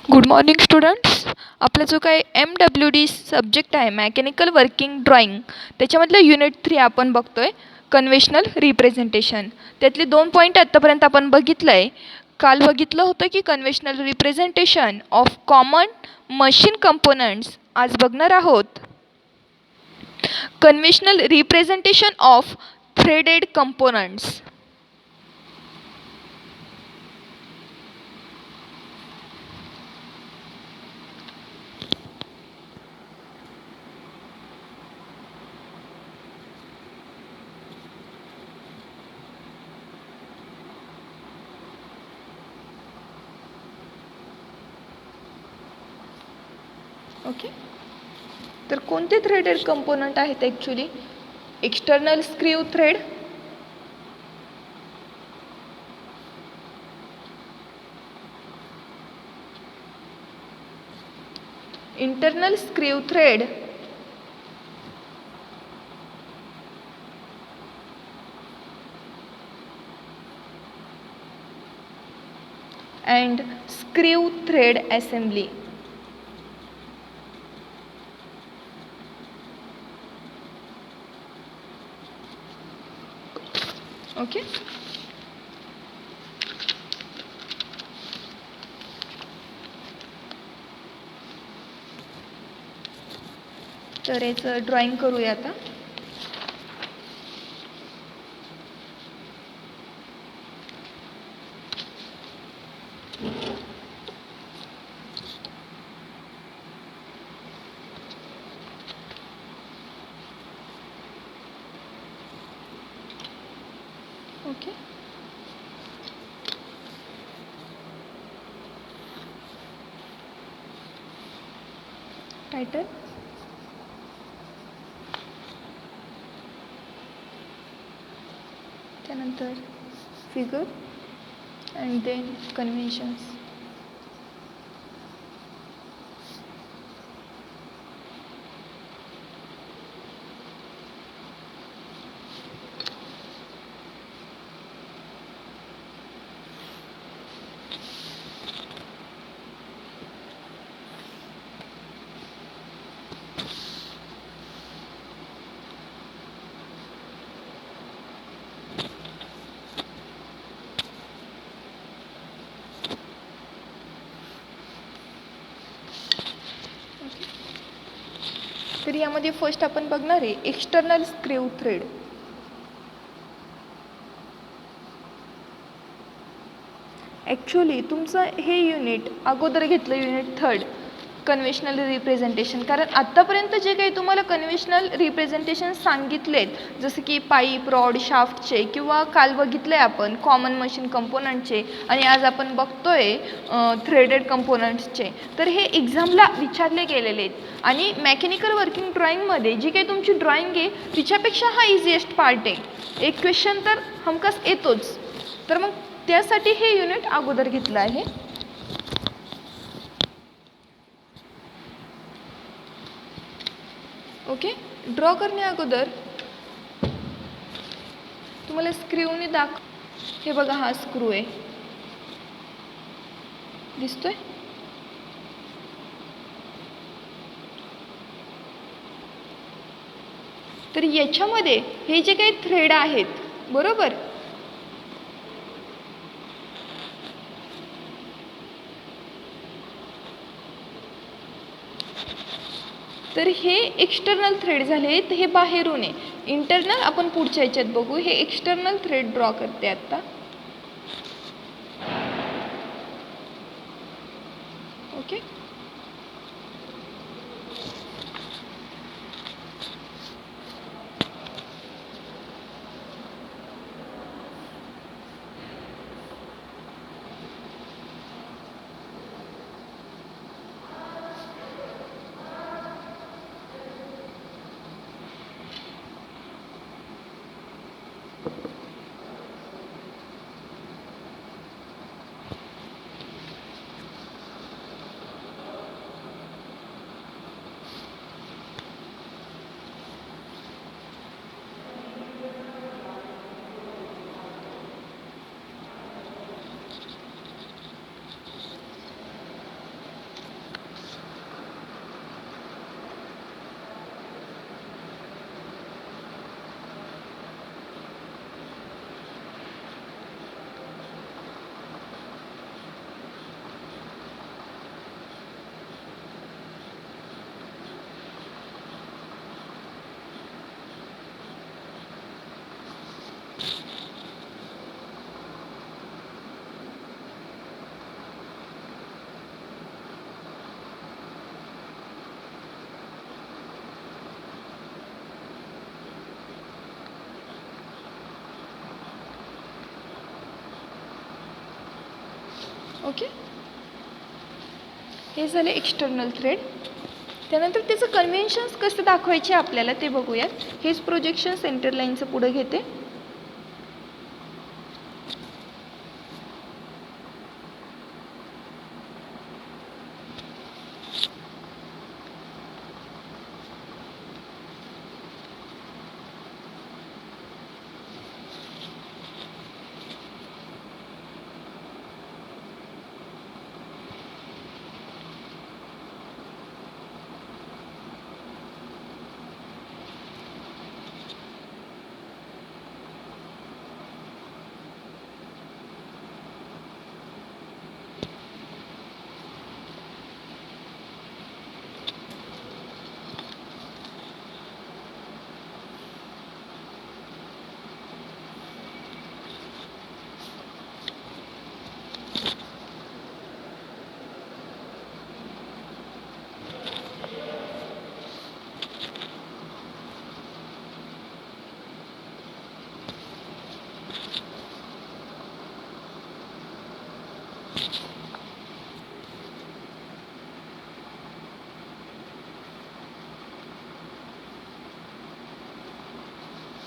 Good morning students. आपला जो काही MWD सब्जेक्ट आहे मॅकॅनिकल वर्किंग ड्रॉइंग, त्याच्यामधलं युनिट 3 आपण बघतोय, कन्व्हेन्शनल रिप्रेझेंटेशन. त्यातले 2 पॉईंट आत्तापर्यंत आपण बघितलं आहे. काल बघितलं होतं की conventional representation of common machine components. आज बघणार आहोत conventional representation of threaded components. Okay, तर कोणते थ्रेडेड कंपोनंट आहेत actually? External screw thread, internal screw thread, and screw thread assembly. Okay, तर याचं ड्रॉइंग करूया आता. ओके, टायटल, त्यानंतर फिगर अँड देन कन्व्हेन्शन्स. तर यामध्ये फर्स्ट आपण बघणार आहे एक्सटर्नल स्क्रू थ्रेड. ॲक्च्युली तुमचं हे युनिट अगोदर घेतलं, युनिट 3 कन्व्हेन्शनल रिप्रेझेंटेशन. कारण आत्तापर्यंत जे काही तुम्हाला कन्व्हेन्शनल रिप्रेझेंटेशन सांगितलेत, जसं की पाईप, रॉड, शाफ्टचे, किंवा काल बघितले आपण कॉमन मशीन कंपोनंटचे, आणि आज आपण बघतोय थ्रेडेड कंपोनंट्सचे. तर हे एक्झामला विचारले गेलेले आहेत. आणि मेकॅनिकल वर्किंग ड्रॉइंगमध्ये जी काही तुमची ड्रॉइंग आहे तिच्यापेक्षा हा इझिएस्ट पार्ट आहे. एक क्वेश्चन तर हमखास येतोच. तर मग त्यासाठी हे युनिट अगोदर घेतलं आहे. ओके, ड्रॉ करण्या अगोदर तुम्हाला स्क्रूने हे बघा, हा स्क्रू आहे, दिसतोय? तर याच्यामध्ये हे जे काही थ्रेड आहेत, बरोबर, तर हे एक्सटर्नल थ्रेड झाले, तर हे बाहेरून आहे. इंटरनल आपण पुढच्या ह्याच्यात बघू. हे एक्सटर्नल थ्रेड ड्रॉ करते आता. ओके, ओके, हे झाले एक्सटर्नल थ्रेड. त्यानंतर त्याचं कन्व्हेन्शन्स कसं दाखवायचे आपल्याला ते बघूयात. हेच प्रोजेक्शन सेंटर लाईनचं पुढं घेते.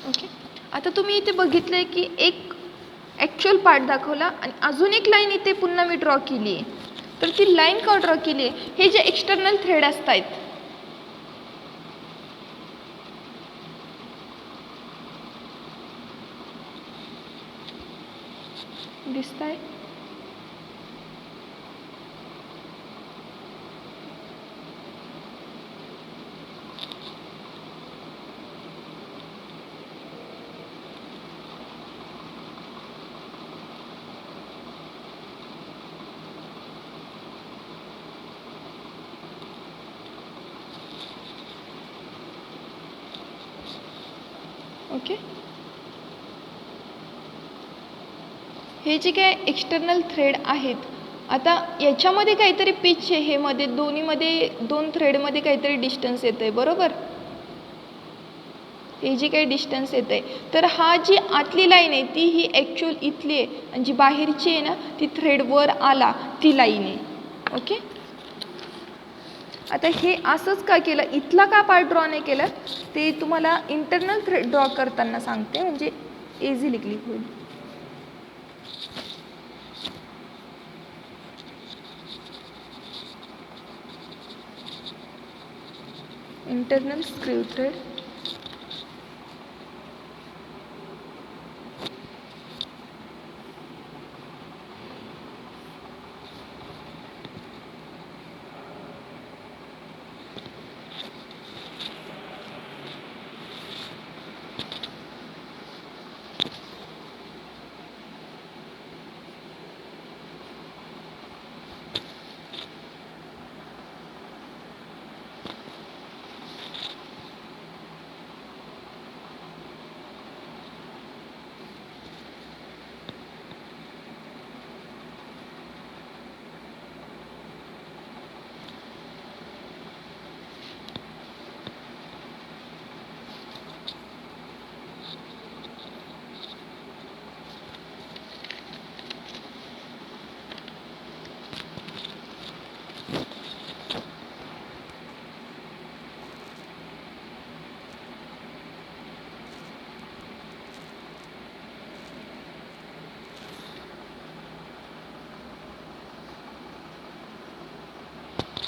ओके, आता तुम्ही इथे बघितलंय की एक ॲक्च्युअल पार्ट दाखवला आणि अजून एक लाईन इथे पुन्हा मी ड्रॉ केली आहे. तर ती लाईन का ड्रॉ केली आहे? हे जे एक्सटर्नल थ्रेड असतात, दिसताय? ओके, हे जे काय एक्सटर्नल थ्रेड आहेत, आता याच्यामध्ये काहीतरी पिच आहे, हे मध्ये दोन्हीमध्ये दोन थ्रेडमध्ये काहीतरी डिस्टन्स येतं आहे, बरोबर? हे जी काही डिस्टन्स येतं आहे, तर हा जी आतली लाईन आहे ती ही ॲक्च्युअल इथली आहे आणि जी बाहेरची आहे ना ती थ्रेडवर आला ती लाईन आहे. ओके, आता हे असंच का केलं, इथला का पार्ट ड्रॉ नाही केलं ते तुम्हाला इंटरनल थ्रेड ड्रॉ करताना सांगते, म्हणजे इझिली क्लिक होईल. Internal screw thread.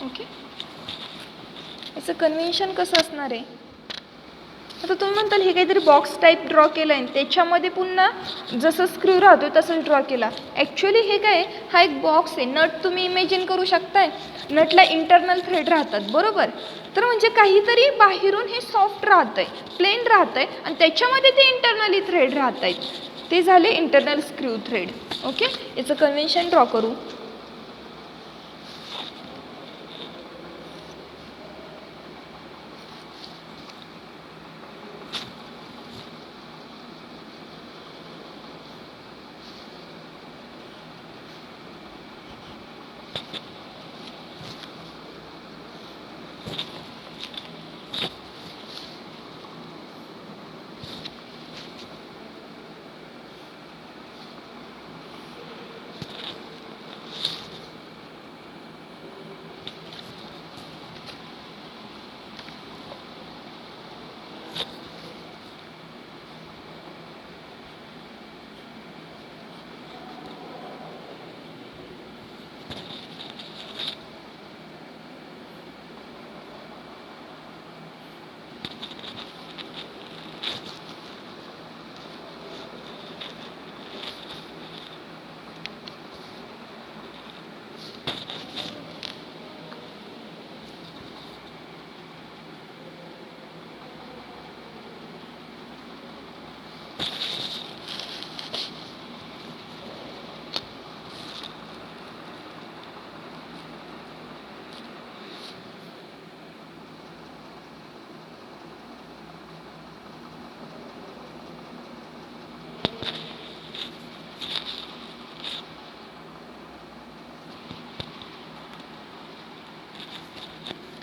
ओके, याचं कन्व्हेन्शन कसं असणार आहे? आता तुम्ही म्हणताल हे काहीतरी बॉक्स टाईप ड्रॉ केलं आहे, त्याच्यामध्ये पुन्हा जसं स्क्रू राहतो तसंच ड्रॉ केला. ॲक्च्युअली हे काय, हा एक बॉक्स आहे. नट तुम्ही इमेजिन करू शकताय, नटला इंटरनल थ्रेड राहतात, बरोबर? तर म्हणजे काहीतरी बाहेरून हे सॉफ्ट राहतं आहे, प्लेन राहतं आहे आणि त्याच्यामध्ये ते इंटरनली थ्रेड राहत आहेत, ते झाले इंटरनल स्क्रू थ्रेड. ओके, याचं कन्व्हेन्शन ड्रॉ करू.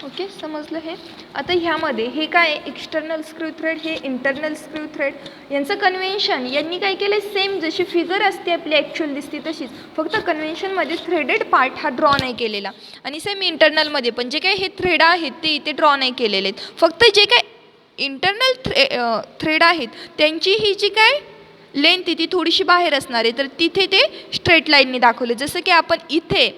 ओके, समजलं हे. आता ह्यामध्ये हे काय एक्सटर्नल स्क्रू थ्रेड, हे इंटरनल स्क्रू थ्रेड. यांचं कन्व्हेन्शन यांनी काय केलं, सेम जशी फिगर असते आपली ॲक्च्युअल दिसते तशीच, फक्त कन्व्हेन्शनमध्ये थ्रेडेड पार्ट हा ड्रॉ नाही केलेला. आणि सेम इंटरनलमध्ये पण जे काही हे थ्रेड आहेत ते इथे ड्रॉ नाही केलेले आहेत. फक्त जे काय इंटरनल थ्रेड आहेत त्यांची ही जी काय लेंथ ती थोडीशी बाहेर असणार आहे, तर तिथे ते स्ट्रेट लाईनने दाखवले, जसं की आपण इथे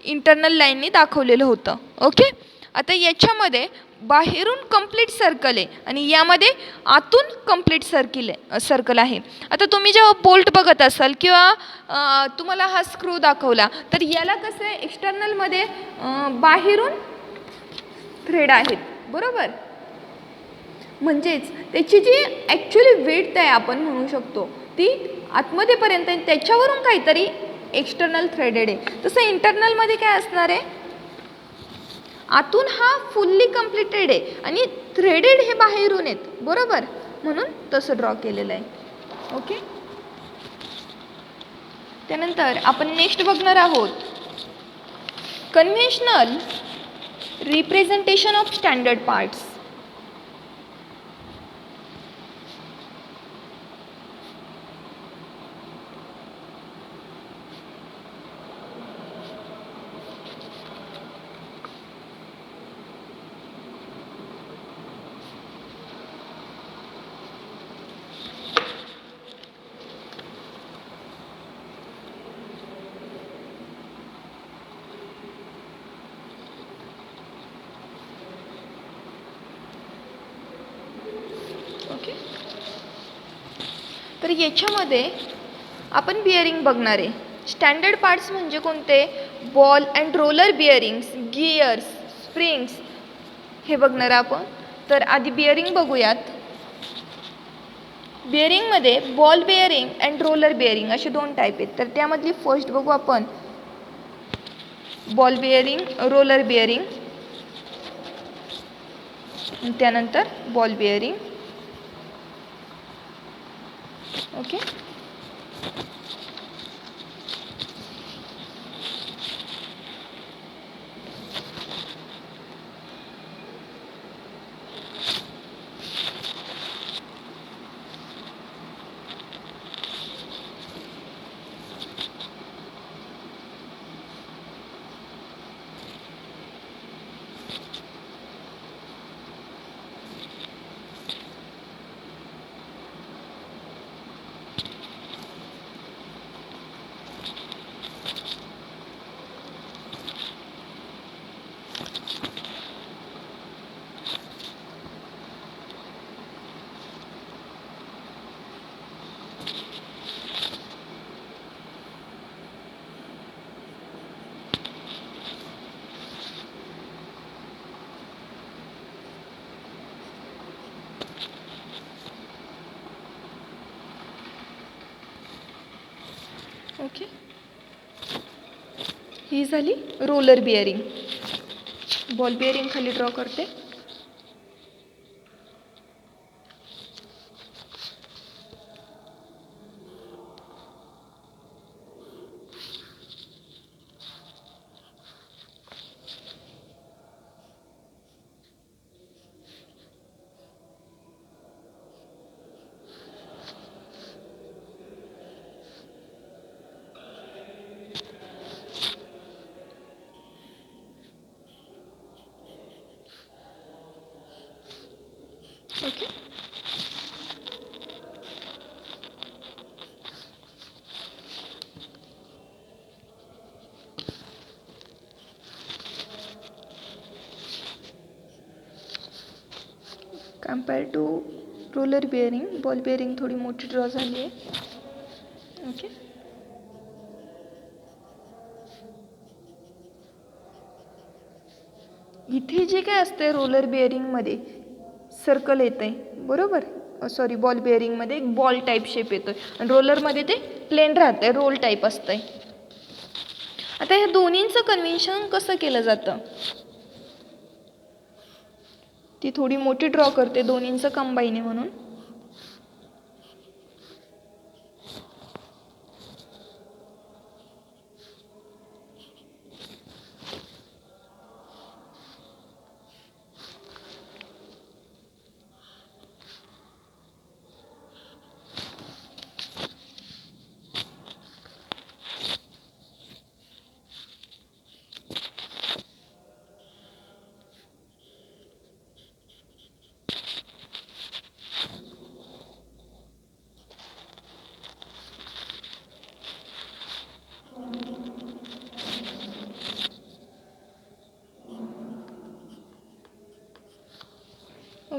इंटरनल लाईनने दाखवलेलं होतं. ओके. आता याच्यामध्ये बाहेरून कंप्लीट सर्कल आहे आणि यामध्ये आतून कंप्लीट सर्कल आहे. आता तुम्ही जेव्हा बोल्ट बघत असाल किंवा तुम्हाला हा स्क्रू दाखवला, तर याला कसं आहे, एक्सटर्नलमध्ये बाहेरून थ्रेड आहेत, बरोबर. म्हणजेच त्याची जी ॲक्च्युली वेट आहे आपण म्हणू शकतो ती आतमध्येपर्यंत आहे, त्याच्यावरून काहीतरी एक्सटर्नल थ्रेडेड आहे. तसं इंटरनलमध्ये काय असणार आहे, आतून हा फुल्ली कंप्लीटेड आहे आणि थ्रेडेड हे बाहेरून आहेत, बरोबर. म्हणून तसं ड्रॉ केलेलं आहे. ओके. त्यानंतर आपण नेक्स्ट बघणार आहोत conventional representation of standard parts. Okay. तर याच्यामध्ये आपण बिअरिंग बघणार आहे. स्टँडर्ड पार्ट्स म्हणजे कोणते, ball and roller bearings, gears, springs हे बघणार आपण. तर आधी बिअरिंग बघूयात. बिअरिंगमध्ये ball bearing and roller bearing असे दोन टाईप आहेत. तर त्यामधली फर्स्ट बघू आपण, बॉल बिअरिंग, रोलर बिअरिंग. त्यानंतर बॉल बिअरिंग. ओके. ओके. ही झाली रोलर बिअरिंग. बॉल बिअरिंग खाली ड्रॉ करते. Okay. Compare to roller bearing, ball bearing थोडी मोठी ड्रॉ झाली आहे. ओके. इथे जे काय असते रोलर बिअरिंगमध्ये सर्कल येतं आहे, बरोबर. सॉरी, बॉल बिअरिंगमध्ये एक बॉल टाईप शेप येतो आहे आणि रोलरमध्ये ते प्लेन राहतं आहे, रोल टाईप असतं आहे. आता ह्या दोन्हींचं कन्व्हेन्शन कसं केलं जातं, ती थोडी मोठी ड्रॉ करते, दोन्हींचं कंबाईन आहे म्हणून.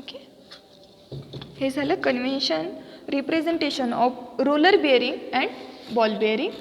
ओके, हे झालं convention representation of roller bearing and ball bearing.